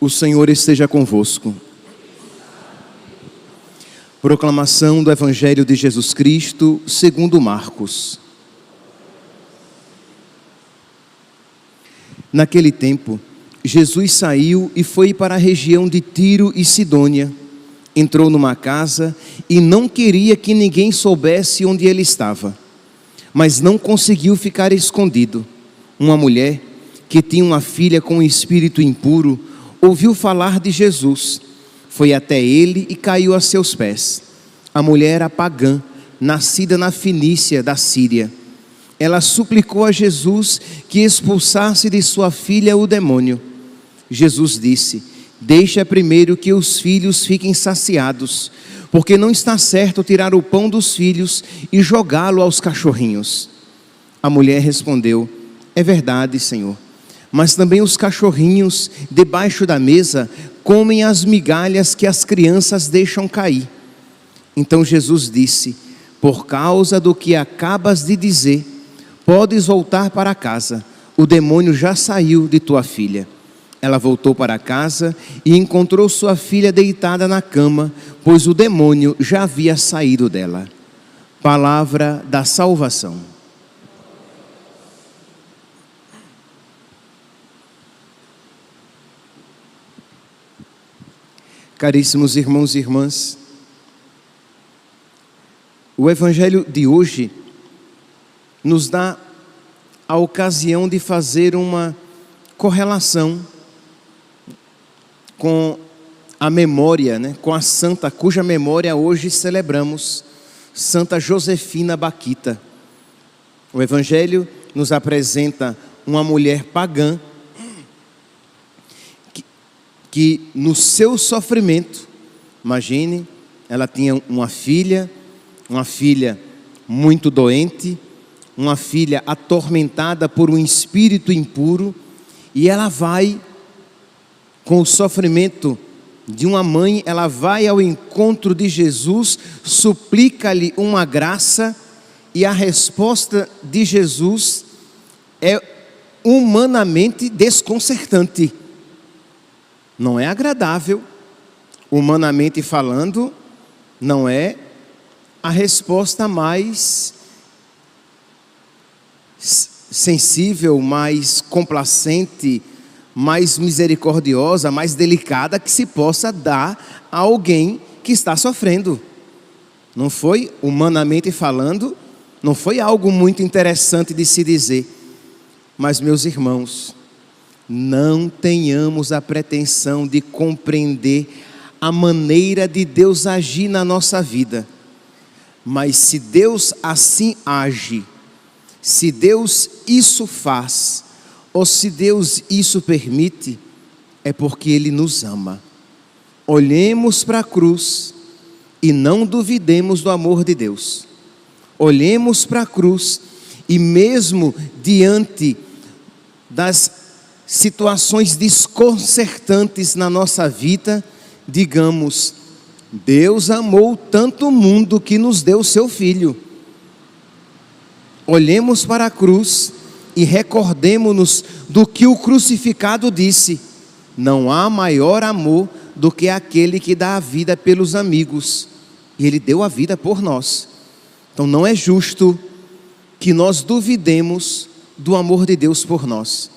O Senhor esteja convosco. Proclamação do Evangelho de Jesus Cristo, segundo Marcos. Naquele tempo, Jesus saiu e foi para a região de Tiro e Sidônia. Entrou numa casa e não queria que ninguém soubesse onde ele estava. Mas não conseguiu ficar escondido. Uma mulher, que tinha uma filha com um espírito impuro, ouviu falar de Jesus, foi até ele e caiu a seus pés. A mulher era pagã, nascida na Fenícia da Síria. Ela suplicou a Jesus que expulsasse de sua filha o demônio. Jesus disse: deixa primeiro que os filhos fiquem saciados, porque não está certo tirar o pão dos filhos e jogá-lo aos cachorrinhos. A mulher respondeu: é verdade, Senhor. Mas também os cachorrinhos, debaixo da mesa, comem as migalhas que as crianças deixam cair. Então Jesus disse: por causa do que acabas de dizer, podes voltar para casa, o demônio já saiu de tua filha. Ela voltou para casa e encontrou sua filha deitada na cama, pois o demônio já havia saído dela. Palavra da salvação. Caríssimos irmãos e irmãs, o Evangelho de hoje nos dá a ocasião de fazer uma correlação com a memória, com a santa cuja memória hoje celebramos, Santa Josefina Baquita. O Evangelho nos apresenta uma mulher pagã que no seu sofrimento, imagine, ela tinha uma filha muito doente, uma filha atormentada por um espírito impuro, e ela vai, com o sofrimento de uma mãe, ela vai ao encontro de Jesus, suplica-lhe uma graça, e a resposta de Jesus é humanamente desconcertante. Não é agradável, humanamente falando, não é a resposta mais sensível, mais complacente, mais misericordiosa, mais delicada que se possa dar a alguém que está sofrendo. Não foi, humanamente falando, não foi algo muito interessante de se dizer. Mas, meus irmãos, não tenhamos a pretensão de compreender a maneira de Deus agir na nossa vida. Mas se Deus assim age, se Deus isso faz, ou se Deus isso permite, é porque Ele nos ama. Olhemos para a cruz e não duvidemos do amor de Deus. Olhemos para a cruz e mesmo diante das situações desconcertantes na nossa vida, digamos: Deus amou tanto o mundo que nos deu o seu Filho. Olhemos para a cruz e recordemo-nos do que o crucificado disse: não há maior amor do que aquele que dá a vida pelos amigos. E Ele deu a vida por nós. Então não é justo que nós duvidemos do amor de Deus por nós.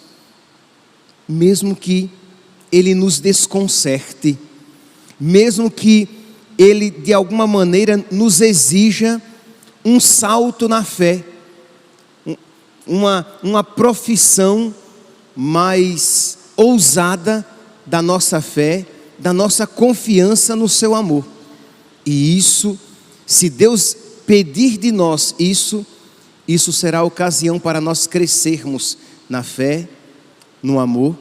Mesmo que Ele nos desconcerte, mesmo que Ele de alguma maneira nos exija um salto na fé, uma profissão mais ousada da nossa fé, da nossa confiança no seu amor. E isso, se Deus pedir de nós isso será ocasião para nós crescermos na fé, no amor,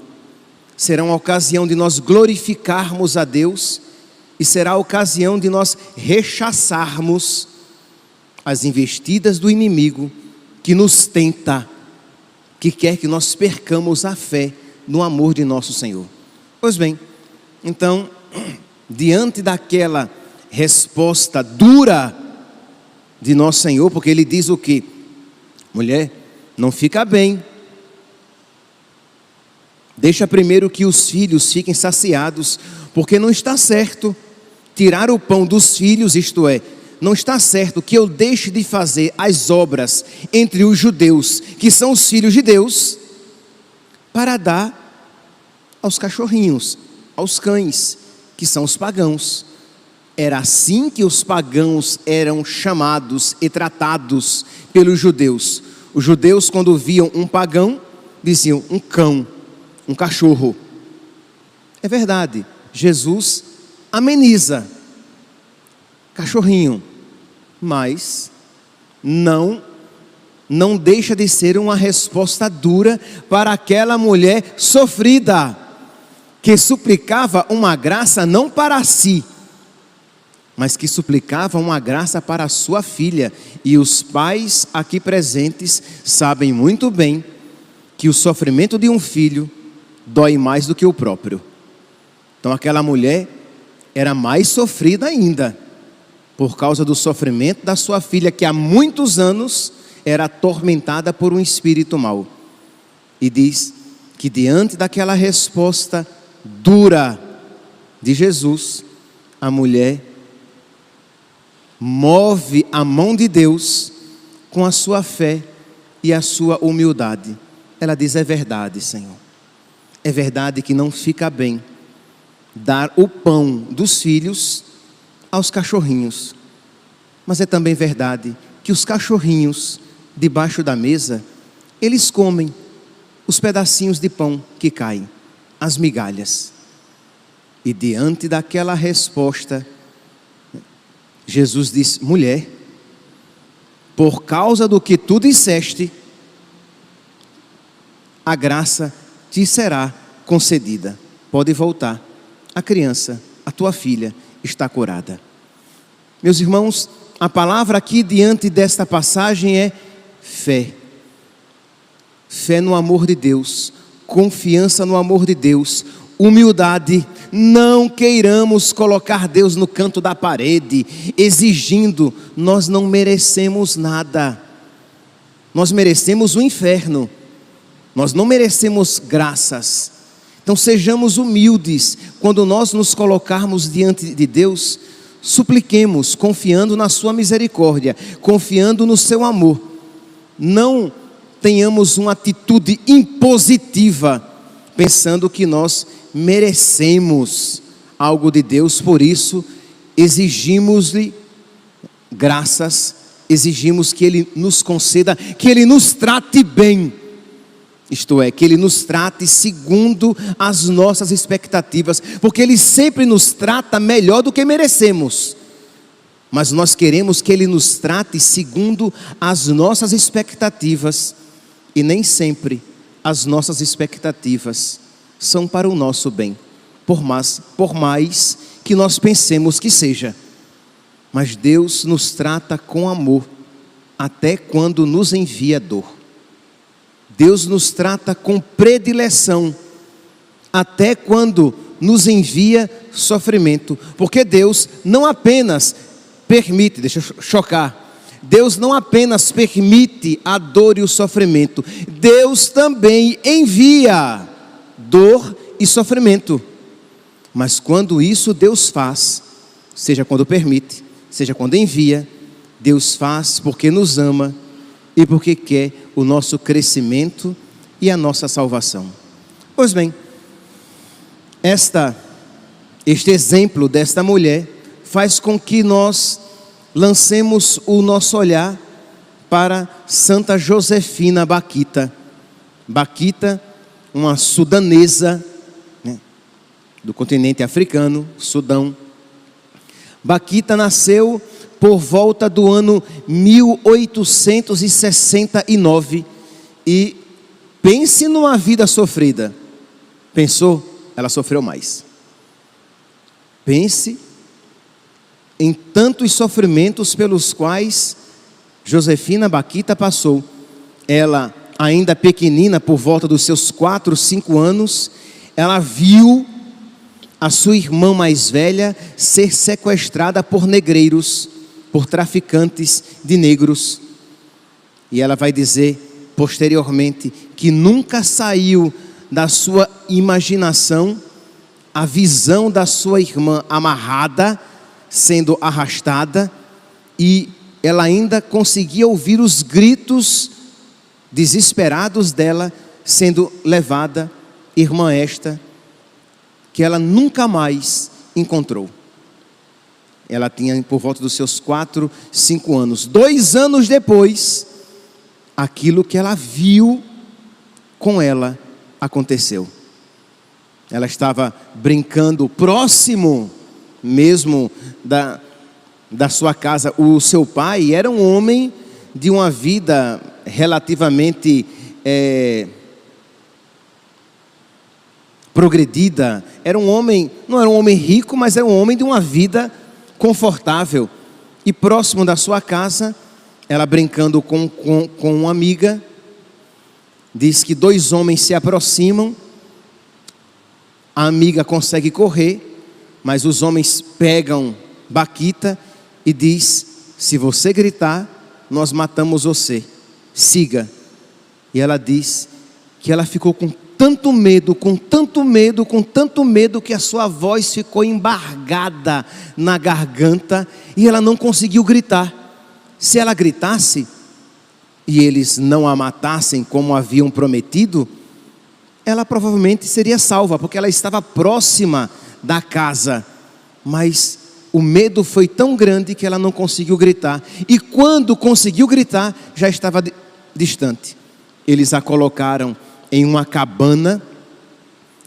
será uma ocasião de nós glorificarmos a Deus, e será a ocasião de nós rechaçarmos as investidas do inimigo que nos tenta, que quer que nós percamos a fé no amor de nosso Senhor. Pois bem, então, diante daquela resposta dura de nosso Senhor, porque Ele diz o quê? Mulher, não fica bem Deixa primeiro que os filhos fiquem saciados, porque não está certo tirar o pão dos filhos, isto é, não está certo que eu deixe de fazer as obras entre os judeus, que são os filhos de Deus, para dar aos cachorrinhos, aos cães, que são os pagãos. Era assim que os pagãos eram chamados e tratados pelos judeus. Os judeus, quando viam um pagão, diziam um cão, um cachorro. É verdade, Jesus ameniza, cachorrinho, mas não deixa de ser uma resposta dura para aquela mulher sofrida, que suplicava uma graça não para si, mas que suplicava uma graça para a sua filha. E os pais aqui presentes sabem muito bem que o sofrimento de um filho dói mais do que o próprio. Então aquela mulher era mais sofrida ainda, por causa do sofrimento da sua filha, que há muitos anos era atormentada por um espírito mau. E diz que diante daquela resposta dura de Jesus, a mulher move a mão de Deus com a sua fé e a sua humildade. Ela diz: é verdade, Senhor, é verdade que não fica bem dar o pão dos filhos aos cachorrinhos, mas é também verdade que os cachorrinhos debaixo da mesa, eles comem os pedacinhos de pão que caem, as migalhas. E diante daquela resposta, Jesus diz: mulher, por causa do que tu disseste, a graça te será concedida. Pode voltar, a criança, a tua filha, está curada. Meus irmãos, a palavra aqui diante desta passagem é fé. Fé no amor de Deus, confiança no amor de Deus, humildade. Não queiramos colocar Deus no canto da parede, exigindo. Nós não merecemos nada. Nós merecemos o inferno. Nós não merecemos graças. Então sejamos humildes. Quando nós nos colocarmos diante de Deus, supliquemos, confiando na sua misericórdia, confiando no seu amor. Não tenhamos uma atitude impositiva, pensando que nós merecemos algo de Deus. Por isso exigimos-lhe graças, exigimos que Ele nos conceda, que Ele nos trate bem, isto é, que Ele nos trate segundo as nossas expectativas, porque Ele sempre nos trata melhor do que merecemos, mas nós queremos que Ele nos trate segundo as nossas expectativas, e nem sempre as nossas expectativas são para o nosso bem, por mais que nós pensemos que seja. Mas Deus nos trata com amor, até quando nos envia dor. Deus nos trata com predileção, até quando nos envia sofrimento. Porque Deus não apenas permite, deixa eu chocar, Deus não apenas permite a dor e o sofrimento, Deus também envia dor e sofrimento. Mas quando isso Deus faz, seja quando permite, seja quando envia, Deus faz porque nos ama e porque quer o nosso crescimento e a nossa salvação. Pois bem, este exemplo desta mulher faz com que nós lancemos o nosso olhar para Santa Josefina Baquita. Baquita, uma sudanesa, né, do continente africano, Sudão. Baquita nasceu por volta do ano 1869 e pense numa vida sofrida. Pensou? Ela sofreu mais. Pense em tantos sofrimentos pelos quais Josefina Baquita passou. Ela, ainda pequenina, por volta dos seus 4, 5 anos, ela viu a sua irmã mais velha ser sequestrada por negreiros, por traficantes de negros. E ela vai dizer posteriormente que nunca saiu da sua imaginação a visão da sua irmã amarrada, sendo arrastada, e ela ainda conseguia ouvir os gritos desesperados dela sendo levada, irmã esta, que ela nunca mais encontrou. Ela tinha por volta dos seus 4, 5 anos. 2 anos depois, aquilo que ela viu com ela aconteceu. Ela estava brincando próximo mesmo da sua casa. O seu pai era um homem de uma vida relativamente progredida. Era um homem, não era um homem rico, mas era um homem de uma vida confortável. E próximo da sua casa, ela brincando com uma amiga, diz que 2 homens se aproximam. A amiga consegue correr, mas os homens pegam Baquita e diz: se você gritar, nós matamos você, siga. E ela diz que ela ficou com tanto medo, que a sua voz ficou embargada na garganta e ela não conseguiu gritar. Se ela gritasse e eles não a matassem como haviam prometido, ela provavelmente seria salva, porque ela estava próxima da casa. Mas o medo foi tão grande que ela não conseguiu gritar. E quando conseguiu gritar, já estava distante. Eles a colocaram em uma cabana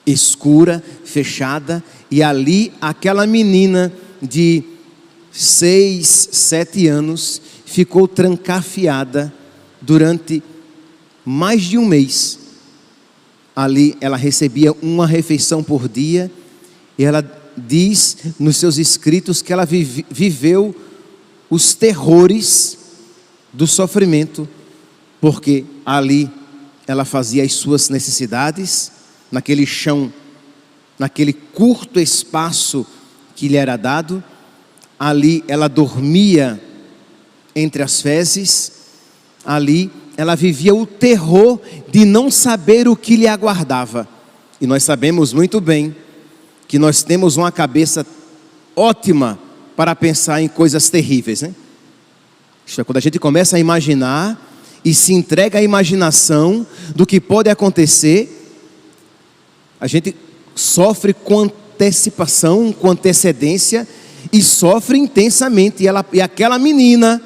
escura, fechada, e ali aquela menina de 6, 7 anos ficou trancafiada durante mais de um mês. Ali ela recebia uma refeição por dia, e ela diz nos seus escritos que ela viveu os terrores do sofrimento, porque ali ela fazia as suas necessidades, naquele chão, naquele curto espaço que lhe era dado. Ali ela dormia entre as fezes. Ali ela vivia o terror de não saber o que lhe aguardava. E nós sabemos muito bem que nós temos uma cabeça ótima para pensar em coisas terríveis, né? Isto é, quando a gente começa a imaginar e se entrega à imaginação do que pode acontecer, a gente sofre com antecipação, com antecedência, e sofre intensamente. E aquela menina,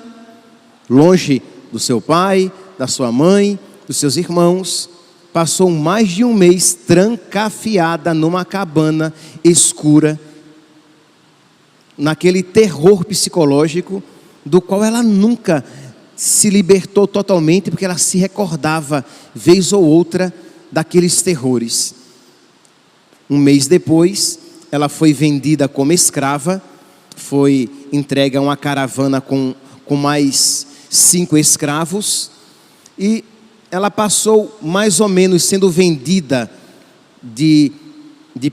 longe do seu pai, da sua mãe, dos seus irmãos, passou mais de um mês trancafiada numa cabana escura, naquele terror psicológico do qual ela nunca se libertou totalmente, porque ela se recordava vez ou outra daqueles terrores. Um mês depois, ela foi vendida como escrava, foi entregue a uma caravana com mais 5 escravos, e ela passou mais ou menos sendo vendida de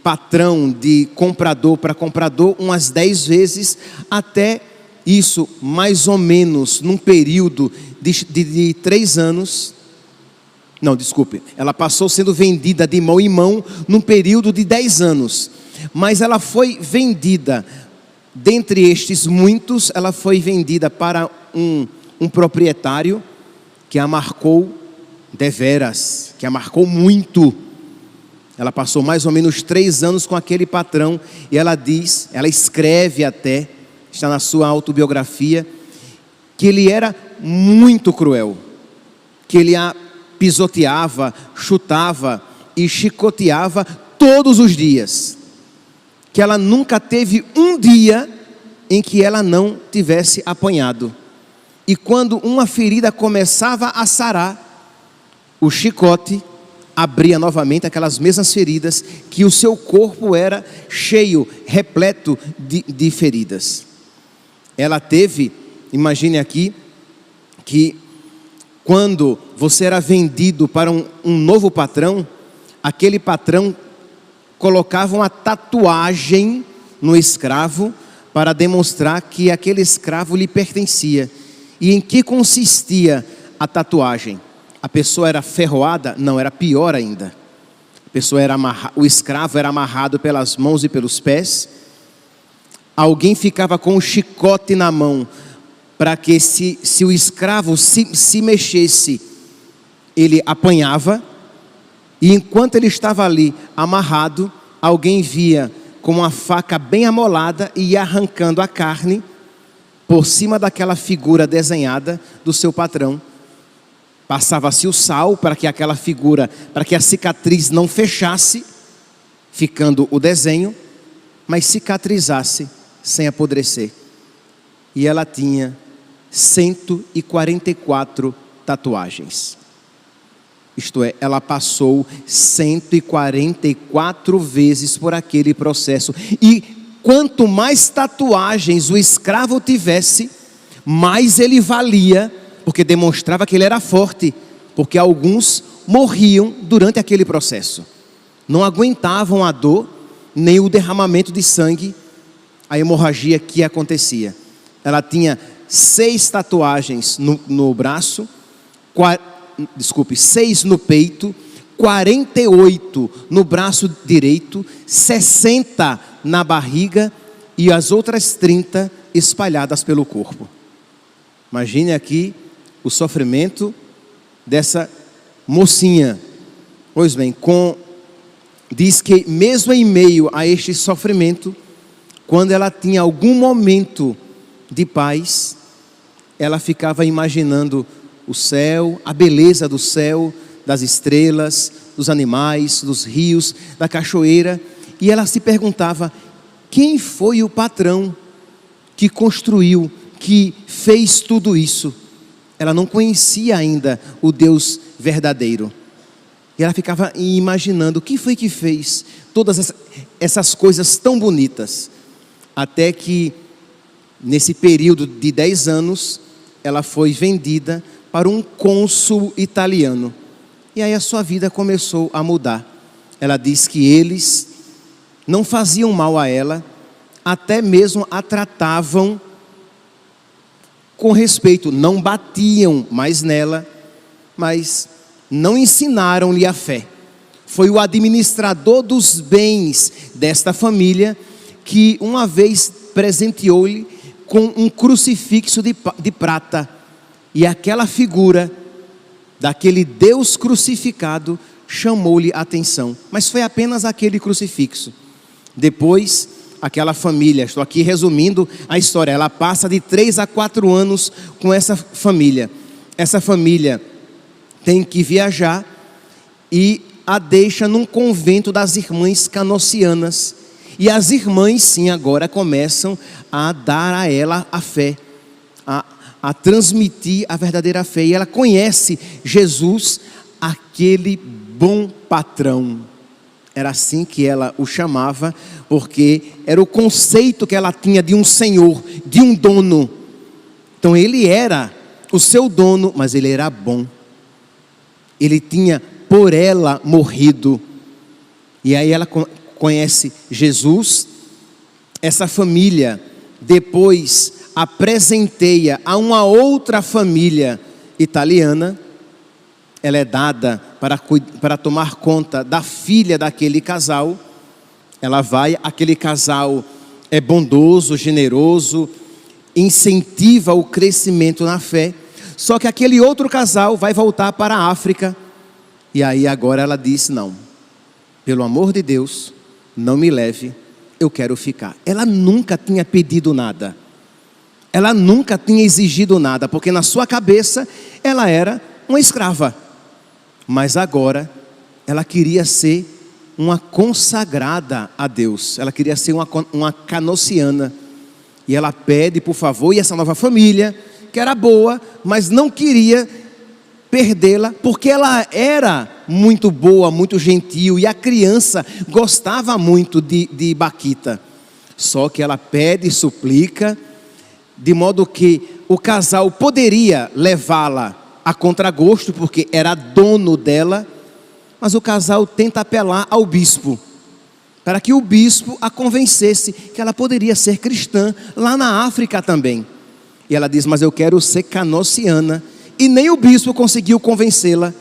patrão, de comprador para comprador, umas 10 vezes, até isso mais ou menos num período de 3 anos. Não, desculpe, ela passou sendo vendida de mão em mão num período de 10 anos. Mas ela foi vendida, dentre estes muitos, ela foi vendida para um proprietário que a marcou deveras, que a marcou muito. Ela passou mais ou menos 3 anos com aquele patrão, e ela diz, ela escreve até, está na sua autobiografia, que ele era muito cruel, que ele a pisoteava, chutava e chicoteava todos os dias, que ela nunca teve um dia em que ela não tivesse apanhado. E quando uma ferida começava a sarar, o chicote abria novamente aquelas mesmas feridas, que o seu corpo era cheio, repleto de feridas. Ela teve, imagine aqui, que quando você era vendido para um novo patrão, aquele patrão colocava uma tatuagem no escravo para demonstrar que aquele escravo lhe pertencia. E em que consistia a tatuagem? A pessoa era ferroada? Não, era pior ainda. O escravo era amarrado pelas mãos e pelos pés. Alguém ficava com um chicote na mão, para que se o escravo se mexesse, ele apanhava. E enquanto ele estava ali amarrado, alguém via com uma faca bem amolada e ia arrancando a carne por cima daquela figura desenhada do seu patrão. Passava-se o sal para que aquela figura, para que a cicatriz não fechasse, ficando o desenho, mas cicatrizasse sem apodrecer. E ela tinha 144 tatuagens. Isto é, ela passou 144 vezes por aquele processo. E quanto mais tatuagens o escravo tivesse, mais ele valia, porque demonstrava que ele era forte. Porque alguns morriam durante aquele processo. Não aguentavam a dor, nem o derramamento de sangue, a hemorragia que acontecia. Ela tinha 6 tatuagens no braço, 6 no peito, 48 no braço direito, 60 na barriga e as outras 30 espalhadas pelo corpo. Imagine aqui o sofrimento dessa mocinha. Pois bem, diz que mesmo em meio a este sofrimento, quando ela tinha algum momento de paz, ela ficava imaginando o céu, a beleza do céu, das estrelas, dos animais, dos rios, da cachoeira. E ela se perguntava, quem foi o patrão que construiu, que fez tudo isso? Ela não conhecia ainda o Deus verdadeiro. E ela ficava imaginando, quem foi que fez todas essas coisas tão bonitas? Até que, nesse período de 10 anos, ela foi vendida para um cônsul italiano. E aí a sua vida começou a mudar. Ela diz que eles não faziam mal a ela, até mesmo a tratavam com respeito, não batiam mais nela, mas não ensinaram-lhe a fé. Foi o administrador dos bens desta família que uma vez presenteou-lhe com um crucifixo de prata. E aquela figura daquele Deus crucificado chamou-lhe a atenção. Mas foi apenas aquele crucifixo. Depois, aquela família, estou aqui resumindo a história, ela passa de 3 a 4 anos com essa família. Essa família tem que viajar e a deixa num convento das irmãs canossianas. E as irmãs, sim, agora começam a dar a ela a fé, a transmitir a verdadeira fé. E ela conhece Jesus, aquele bom patrão. Era assim que ela o chamava, porque era o conceito que ela tinha de um senhor, de um dono. Então ele era o seu dono, mas ele era bom. Ele tinha por ela morrido. E aí ela conhece Jesus. Essa família depois apresenteia a uma outra família italiana. Ela é dada para tomar conta da filha daquele casal. Ela vai, aquele casal é bondoso, generoso, incentiva o crescimento na fé. Só que aquele outro casal vai voltar para a África. E aí agora ela diz, não, pelo amor de Deus, não me leve, eu quero ficar. Ela nunca tinha pedido nada. Ela nunca tinha exigido nada, porque na sua cabeça ela era uma escrava. Mas agora ela queria ser uma consagrada a Deus. Ela queria ser uma canossiana. E ela pede, por favor, e essa nova família, que era boa, mas não queria perdê-la, porque ela era muito boa, muito gentil, e a criança gostava muito de Baquita. Só que ela pede e suplica, de modo que o casal poderia levá-la a contragosto, porque era dono dela, mas o casal tenta apelar ao bispo, para que o bispo a convencesse que ela poderia ser cristã lá na África também. E ela diz, mas eu quero ser canossiana. E nem o bispo conseguiu convencê-la,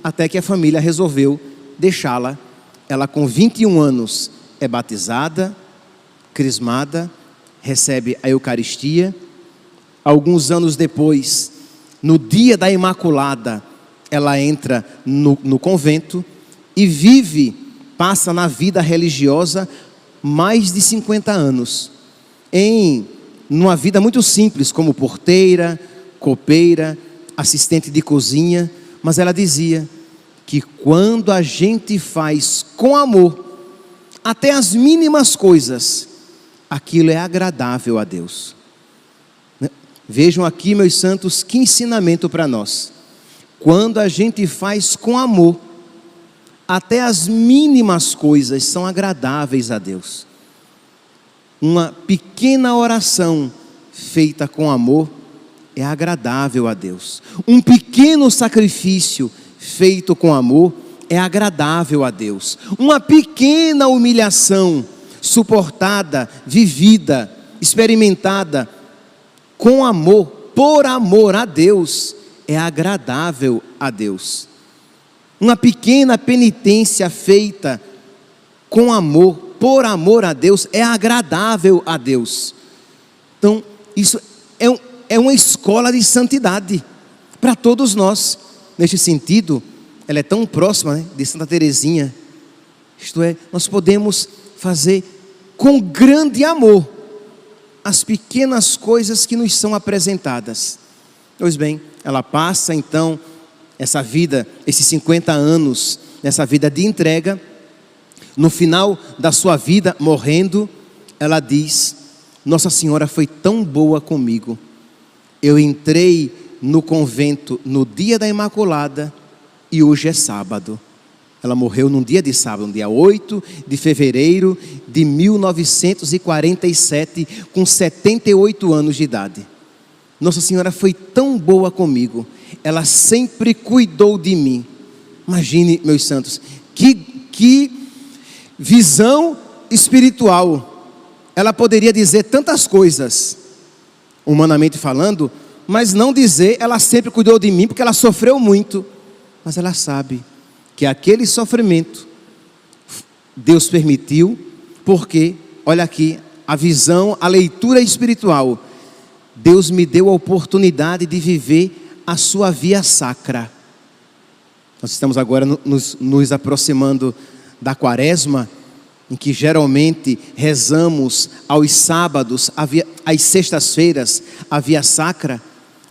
até que a família resolveu deixá-la ela com 21 anos é batizada, crismada, recebe a Eucaristia. Alguns anos depois, no dia da Imaculada, ela entra no convento e passa na vida religiosa mais de 50 anos, numa vida muito simples, como porteira, copeira, assistente de cozinha. Mas ela dizia que quando a gente faz com amor, até as mínimas coisas, aquilo é agradável a Deus. Vejam aqui, meus santos, que ensinamento para nós. Quando a gente faz com amor, até as mínimas coisas são agradáveis a Deus. Uma pequena oração feita com amor é agradável a Deus. Um pequeno sacrifício feito com amor é agradável a Deus. Uma pequena humilhação suportada, vivida, experimentada com amor, por amor a Deus, é agradável a Deus. Uma pequena penitência feita com amor, por amor a Deus, é agradável a Deus. Então, isso é uma escola de santidade para todos nós. Neste sentido, ela é tão próxima, né, de Santa Teresinha. Isto é, nós podemos fazer com grande amor as pequenas coisas que nos são apresentadas. Pois bem, ela passa então essa vida, esses 50 anos, nessa vida de entrega. No final da sua vida, morrendo, ela diz: Nossa Senhora foi tão boa comigo. Eu entrei no convento no dia da Imaculada e hoje é sábado. Ela morreu num dia de sábado, no dia 8 de fevereiro de 1947, com 78 anos de idade. Nossa Senhora foi tão boa comigo, ela sempre cuidou de mim. Imagine, meus santos, que visão espiritual. Ela poderia dizer tantas coisas, humanamente falando, mas não dizer, ela sempre cuidou de mim, porque ela sofreu muito. Mas ela sabe que aquele sofrimento Deus permitiu, porque, olha aqui, a visão, a leitura espiritual. Deus me deu a oportunidade de viver a sua via sacra. Nós estamos agora nos aproximando da Quaresma, em que geralmente rezamos aos sábados, às sextas-feiras, a via sacra.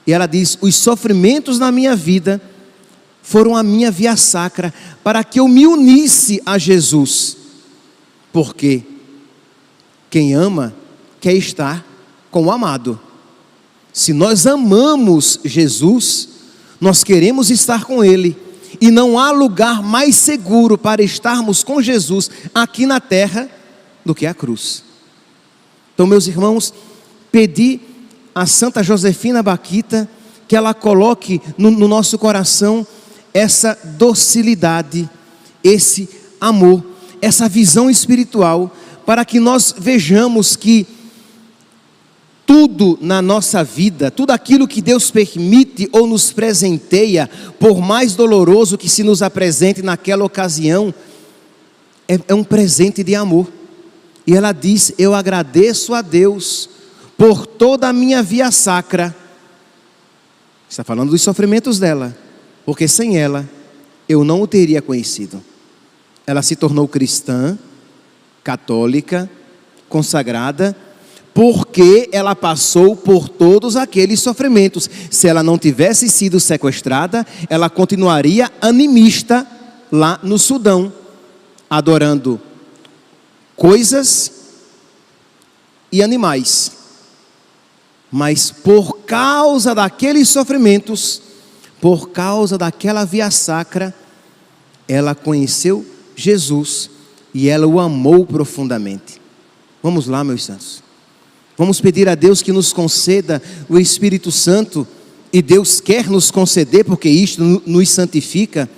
E ela diz: os sofrimentos na minha vida foram a minha via sacra, para que eu me unisse a Jesus. Porque quem ama quer estar com o amado. Se nós amamos Jesus, nós queremos estar com Ele. E não há lugar mais seguro para estarmos com Jesus aqui na terra do que a cruz. Então, meus irmãos, pedi a Santa Josefina Bakhita que ela coloque no nosso coração essa docilidade, esse amor, essa visão espiritual, para que nós vejamos que tudo na nossa vida, tudo aquilo que Deus permite ou nos presenteia, por mais doloroso que se nos apresente naquela ocasião, é um presente de amor. E ela diz: eu agradeço a Deus por toda a minha via sacra. Está falando dos sofrimentos dela, porque sem ela eu não o teria conhecido. Ela se tornou cristã, católica, consagrada, porque ela passou por todos aqueles sofrimentos. Se ela não tivesse sido sequestrada, ela continuaria animista lá no Sudão, adorando coisas e animais. Mas por causa daqueles sofrimentos, por causa daquela via sacra, ela conheceu Jesus e ela o amou profundamente. Vamos lá, meus santos. Vamos pedir a Deus que nos conceda o Espírito Santo, e Deus quer nos conceder, porque isto nos santifica.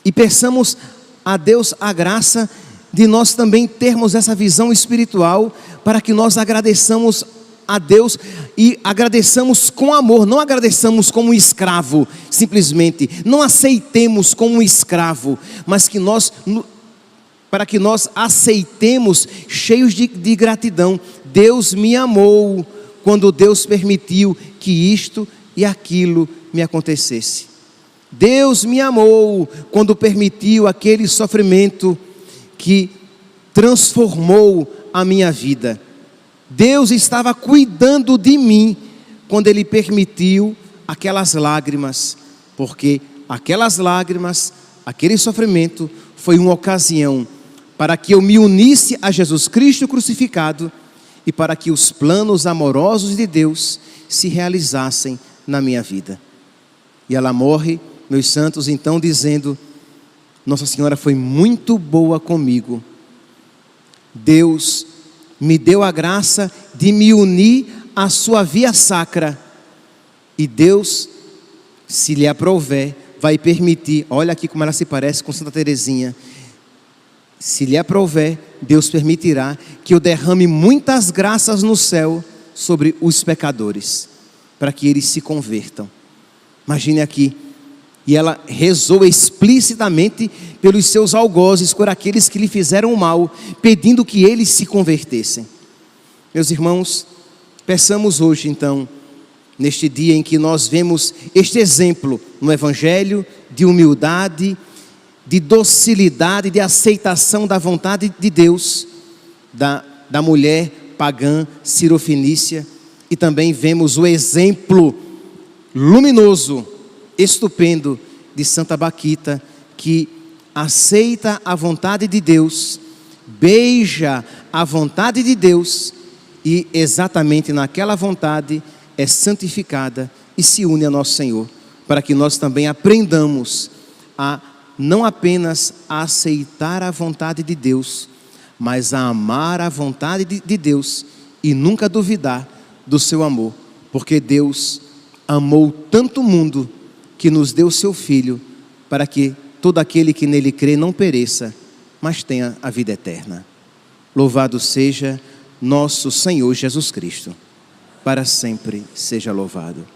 E peçamos a Deus a graça de nós também termos essa visão espiritual, para que nós agradeçamos a Deus e agradeçamos com amor, não agradeçamos como um escravo, simplesmente, não aceitemos como um escravo, mas que nós para que nós aceitemos cheios de gratidão. Deus me amou quando Deus permitiu que isto e aquilo me acontecesse. Deus me amou quando permitiu aquele sofrimento que transformou a minha vida. Deus estava cuidando de mim quando Ele permitiu aquelas lágrimas, porque aquelas lágrimas, aquele sofrimento foi uma ocasião para que eu me unisse a Jesus Cristo crucificado e para que os planos amorosos de Deus se realizassem na minha vida. E ela morre, meus santos, então dizendo: Nossa Senhora foi muito boa comigo. Deus me deu a graça de me unir à sua via sacra. E Deus, se lhe aprouver, vai permitir, olha aqui como ela se parece com Santa Teresinha. Se lhe aprouver, Deus permitirá que eu derrame muitas graças no céu sobre os pecadores, para que eles se convertam. Imagine aqui. E ela rezou explicitamente pelos seus algozes, por aqueles que lhe fizeram mal, pedindo que eles se convertessem. Meus irmãos, peçamos hoje então, neste dia em que nós vemos este exemplo no Evangelho de humildade, de docilidade, de aceitação da vontade de Deus, da mulher pagã Cirofenícia, e também vemos o exemplo luminoso, estupendo de Santa Baquita, que aceita a vontade de Deus, beija a vontade de Deus e exatamente naquela vontade é santificada e se une a nosso Senhor, para que nós também aprendamos a não apenas a aceitar a vontade de Deus, mas a amar a vontade de Deus e nunca duvidar do seu amor, porque Deus amou tanto o mundo que nos deu seu Filho, para que todo aquele que nele crê não pereça, mas tenha a vida eterna. Louvado seja nosso Senhor Jesus Cristo, para sempre seja louvado.